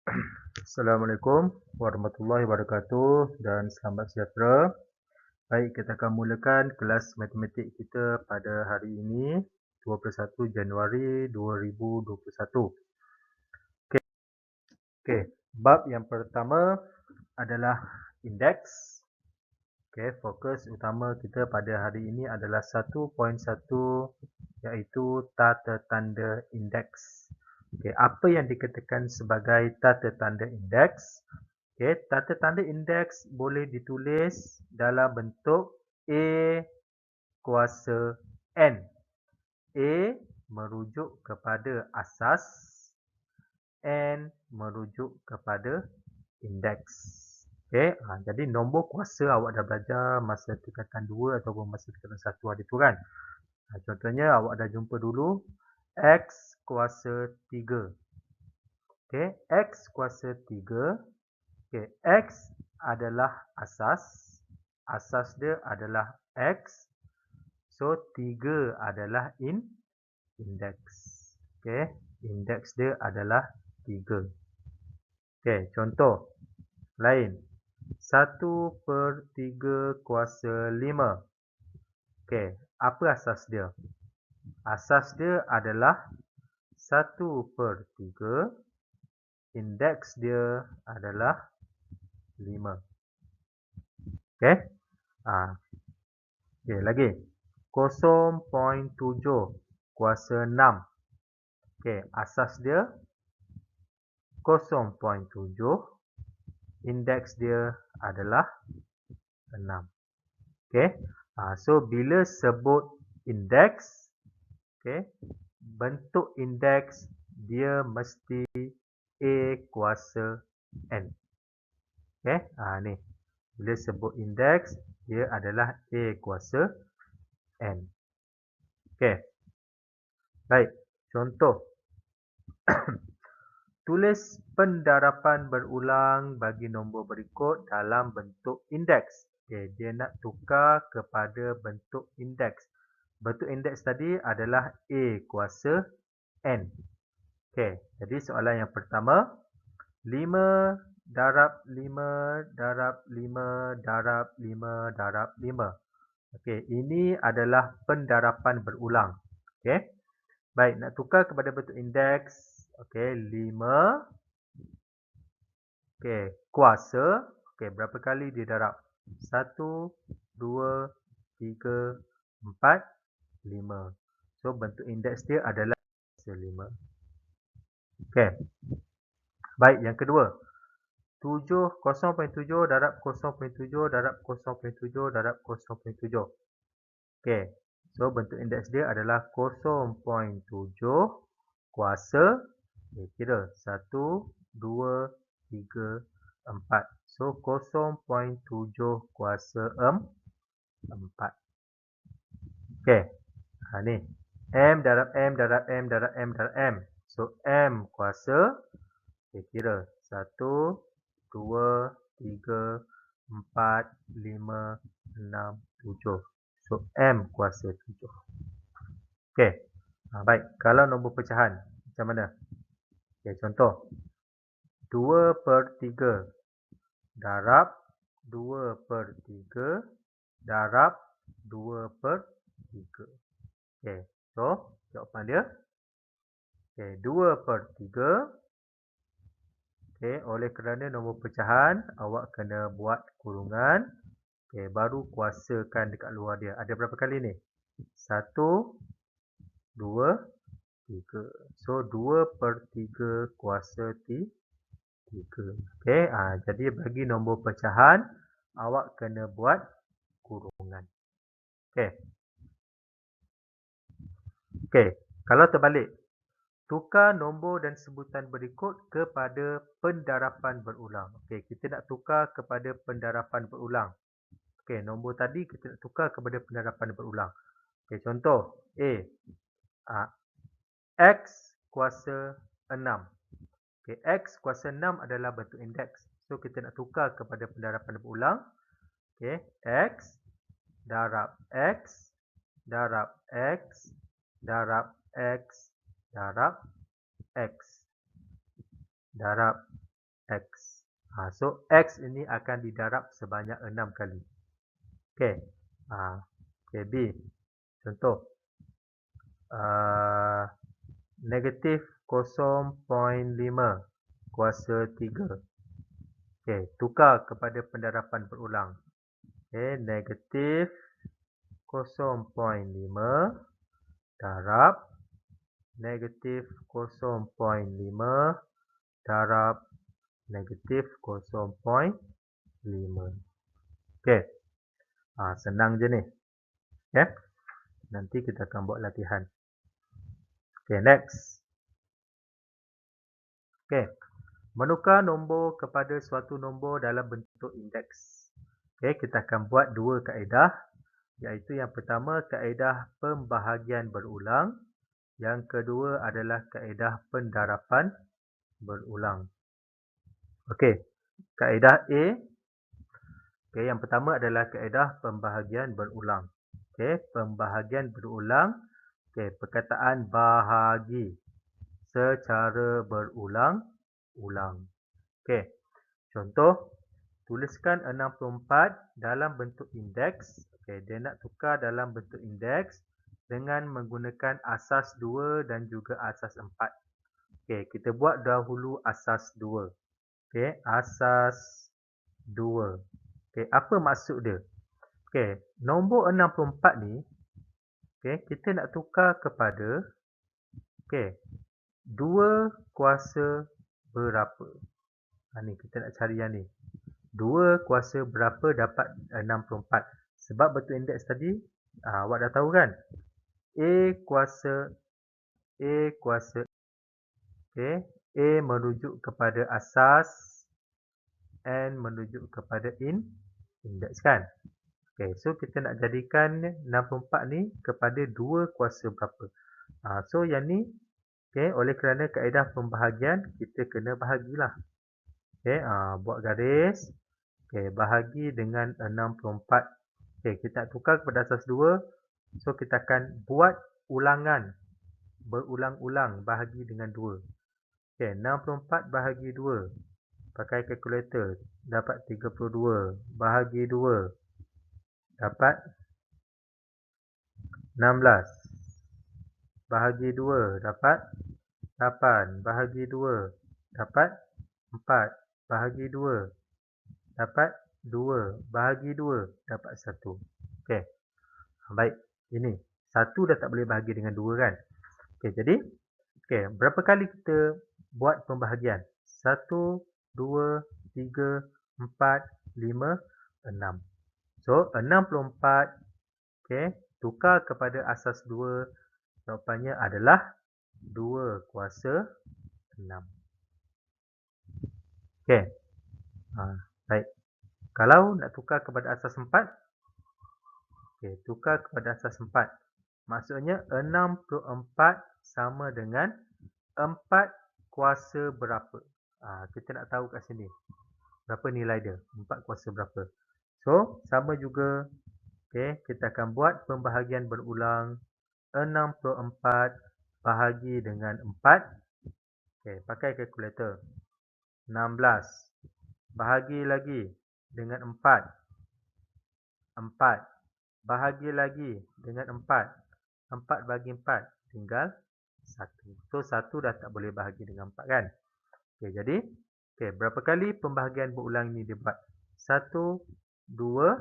Assalamualaikum warahmatullahi wabarakatuh dan selamat sejahtera. Baik, kita akan mulakan kelas matematik kita pada hari ini, 21 Januari 2021. Okey, bab yang pertama adalah indeks. Okey, fokus utama kita pada hari ini adalah 1.1 iaitu tata tanda indeks. Okey, apa yang dikatakan sebagai tata tanda indeks? Okey, tata tanda indeks boleh ditulis dalam bentuk A kuasa N. A merujuk kepada asas, N merujuk kepada indeks. Okey, jadi nombor kuasa awak dah belajar masa tingkatan 2 ataupun masa tingkatan 1 hari tu kan. Contohnya awak dah jumpa dulu X kuasa 3. Okey, X kuasa 3. Okey, X adalah asas. Asas dia adalah X. So, 3 adalah indeks. Okey, indeks dia adalah 3. Okey, contoh lain. 1/3 kuasa 5. Okey, apa asas dia? Asas dia adalah 1/3. Indeks dia adalah 5. Okey? Okey, lagi. 0.7 kuasa 6. Okey, asas dia 0.7. Indeks dia adalah 6. Okey? So, bila sebut indeks, okey, bentuk indeks dia mesti A kuasa N. Okey? Ni. Bila sebut indeks, dia adalah A kuasa N. Okey. Baik. Contoh. Tulis pendarapan berulang bagi nombor berikut dalam bentuk indeks. Okey, dia nak tukar kepada bentuk indeks. Bentuk indeks tadi adalah A kuasa N. Okey, jadi soalan yang pertama, 5 darab 5 darab 5 darab 5 darab 5. Okey, ini adalah pendarapan berulang. Okey. Baik, nak tukar kepada bentuk indeks. Okey, 5. Okey, kuasa. Okey, berapa kali dia darab? 1, 2, 3, 4, 5. So, bentuk indeks dia adalah kuasa 5. Okey. Baik, yang kedua. 0.7 darab 0.7 darab 0.7 darab 0.7. Okey. So, bentuk indeks dia adalah 0.7 kuasa. Okay, kira 1, 2, 3, 4. So, 0.7 kuasa 4. Okey. Ni. M darab M darab M darab M darab M. So, M kuasa. Okay, kira 1, 2, 3, 4, 5, 6, 7. So, M kuasa 7. Okey. Baik. Kalau nombor pecahan, macam mana? Okey, contoh. 2/3 darab 2/3 darab 2/3. Okey. So, jawapan dia. Okey, 2/3. Okey, oleh kerana nombor pecahan, awak kena buat kurungan. Okey, baru kuasakan dekat luar dia. Ada berapa kali ni? 1, 2, 3. So, 2/3 kuasa 3. Okey, jadi bagi nombor pecahan, awak kena buat kurungan. Okey. Okey, kalau terbalik, tukar nombor dan sebutan berikut kepada pendarapan berulang. Okey, kita nak tukar kepada pendarapan berulang. Okey, nombor tadi kita nak tukar kepada pendarapan berulang. Okey, contoh A. X kuasa 6. Okey, X kuasa 6 adalah bentuk indeks. So, kita nak tukar kepada pendarapan berulang. Okey, X darab X darab X darab X darab X darab X. So, X ini akan didarab sebanyak 6 kali. Okey. Okay, B. Contoh. Negatif 0.5 kuasa 3. Okey, tukar kepada pendarapan berulang. Okey, negatif 0.5 darab negatif 0.5 darab negatif 0.5. Okey. Senang je ni. Okay. Nanti kita akan buat latihan. Okay, next. Okay. Menukar nombor kepada suatu nombor dalam bentuk indeks. Okay, kita akan buat dua kaedah. Iaitu yang pertama, kaedah pembahagian berulang. Yang kedua adalah kaedah pendarapan berulang. Okey, kaedah A. Okey, yang pertama adalah kaedah pembahagian berulang. Okey, pembahagian berulang. Okey, perkataan bahagi secara berulang-ulang. Okey, contoh, tuliskan 64 dalam bentuk indeks. Okey, dia nak tukar dalam bentuk indeks dengan menggunakan asas 2 dan juga asas 4. Okey, kita buat dahulu asas 2. Okey, asas 2. Okey, apa maksud dia? Okey, nombor 64 ni, okey, kita nak tukar kepada okey, 2 kuasa berapa? Ni kita nak cari yang ni. 2 kuasa berapa dapat 64? Sebab bentuk indeks tadi, awak dah tahu kan? A kuasa okey, A merujuk kepada asas, N merujuk kepada indeks kan? Okey, so kita nak jadikan 64 ni kepada 2 kuasa berapa? So yang ni, okey, oleh kerana kaedah pembahagian, kita kena bahagilah. Okey, buat garis. Okey, bahagi dengan 64. Okey, kita nak tukar kepada asas 2. So kita akan buat ulangan berulang-ulang bahagi dengan 2. Okey, 64 bahagi 2. Pakai kalkulator dapat 32 bahagi 2 dapat 16. Bahagi 2 dapat 8. Bahagi 2 dapat 4. Bahagi 2 dapat 2. Bahagi 2 dapat 1. Okey. Baik. Ini. 1 dah tak boleh bahagi dengan 2 kan? Okey, jadi berapa kali kita buat pembahagian? 1, 2, 3, 4, 5, 6. So, 64 tukar kepada asas 2, jawapannya adalah 2 kuasa 6. Okey. Baik. Kalau nak tukar kepada asas 4, tukar kepada asas 4. Maksudnya 64 sama dengan 4 kuasa berapa? Kita nak tahu kat sini. Berapa nilai dia? 4 kuasa berapa? So, sama juga. Kita akan buat pembahagian berulang. 64 bahagi dengan 4. Pakai kalkulator. 16. Bahagi lagi dengan 4. 4. Bahagi lagi dengan 4. 4 bagi 4. Tinggal 1. So, 1 dah tak boleh bahagi dengan 4 kan? Jadi, berapa kali pembahagian berulang ni dia buat? 1, 2,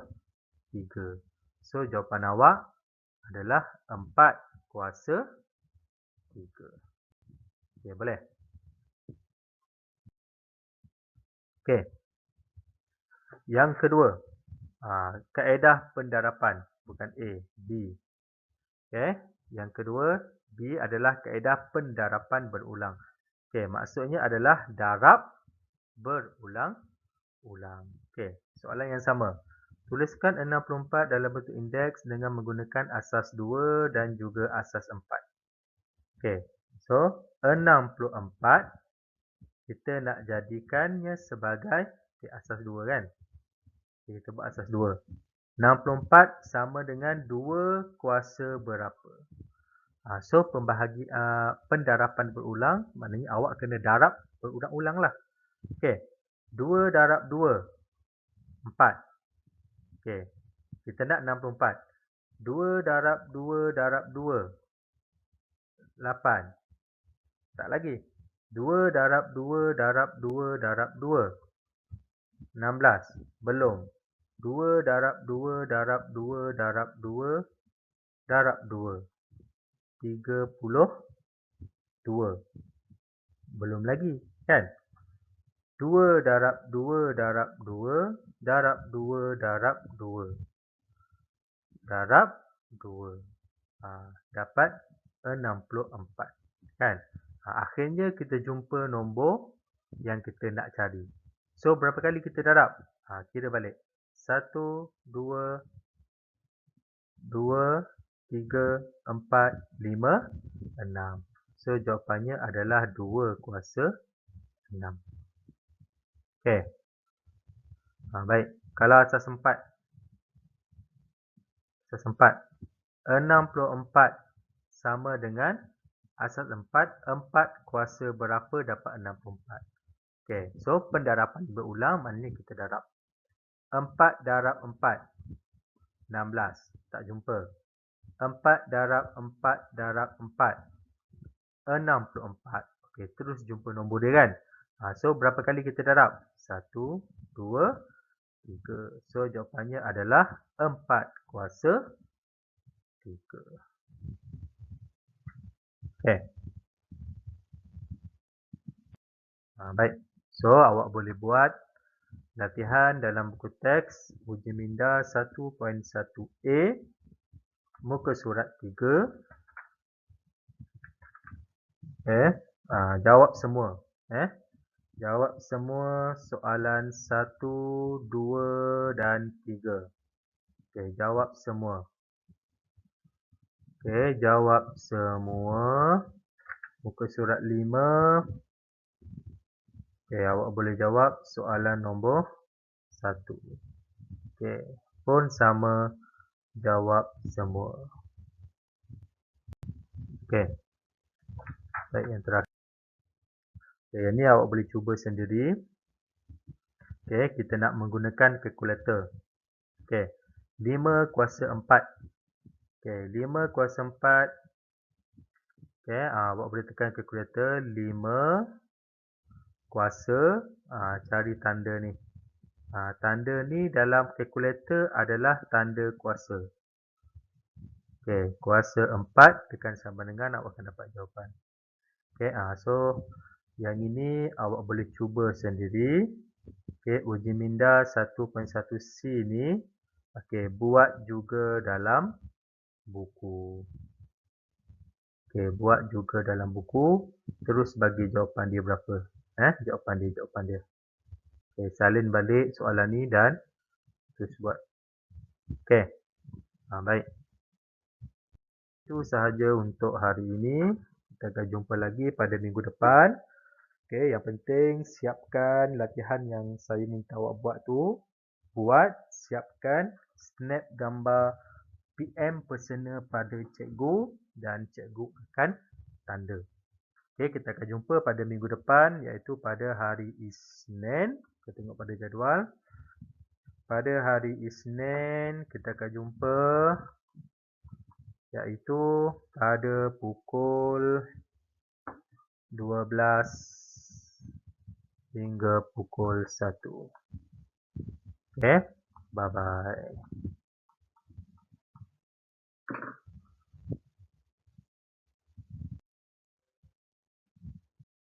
3. So, jawapan awak adalah 4 kuasa 3. Boleh? Yang kedua, kaedah pendarapan. Bukan A, B. Yang kedua, B adalah kaedah pendarapan berulang. Maksudnya adalah darab berulang-ulang. Soalan yang sama. Tuliskan 64 dalam bentuk indeks dengan menggunakan asas 2 dan juga asas 4. So 64 kita nak jadikannya sebagai asas 2 kan? Kita buat asas 2. 64 sama dengan 2 kuasa berapa? So pendarapan berulang, maknanya awak kena darab berulang-ulang lah. 2 darab 2, 4. Okey, kita nak 64. 2 darab 2 darab 2, 8. Tak lagi. 2 darab 2 darab 2 darab 2, 16. Belum. 2 darab 2 darab 2 darab 2 darab 2, 32. Belum lagi, kan? 2 darab 2 darab 2 darab 2 darab 2 darab 2. Dapat 64. Kan? Akhirnya kita jumpa nombor yang kita nak cari. So, berapa kali kita darab? Kira balik. 1, 2, 2, 3, 4, 5, 6. So, jawapannya adalah 2 kuasa 6. Okey. Baik. Kalau asas 4. Asas 4. 64 sama dengan asas 4. 4 kuasa berapa dapat 64. Okey. So, pendarapan berulang maknanya kita darab. 4 darab 4. 16. Tak jumpa. 4 darab 4 darab 4. 64. Okey, terus jumpa nombor dia kan. So, berapa kali kita darab? 1, 2, 3. So, jawapannya adalah 4 kuasa 3. Okey. Baik. So, awak boleh buat latihan dalam buku teks uji minda 1.1a muka surat 3. Jawab semua. Jawab semua soalan 1, 2 dan 3. Okey, jawab semua. Okey, jawab semua. Muka surat 5. Okey, awak boleh jawab soalan nombor 1. Okey, pun sama jawab semua. Okey. Baik, yang terakhir. Okey, yang ni awak boleh cuba sendiri. Okey, kita nak menggunakan kalkulator. Okey, 5 kuasa 4. Okey, 5 kuasa 4. Okey, awak boleh tekan kalkulator. 5 kuasa, cari tanda ni. Tanda ni dalam kalkulator adalah tanda kuasa. Okey, kuasa 4 tekan sama dengan, awak akan dapat jawapan. Okey, so yang ini awak boleh cuba sendiri. Okey, uji minda 1.1c ni, okey, buat juga dalam buku. Okey, buat juga dalam buku, terus bagi jawapan dia berapa. Jawapan dia. Okey, salin balik soalan ni dan terus buat. Okey. Baik. Itu sahaja untuk hari ini. Kita akan jumpa lagi pada minggu depan. Okey, yang penting siapkan latihan yang saya minta awak buat tu. Buat, siapkan, snap gambar PM personal pada cikgu dan cikgu akan tanda. Okey, kita akan jumpa pada minggu depan iaitu pada hari Isnin. Kita tengok pada jadual. Pada hari Isnin kita akan jumpa iaitu pada pukul 12 hingga pukul 1. Okey, bye-bye.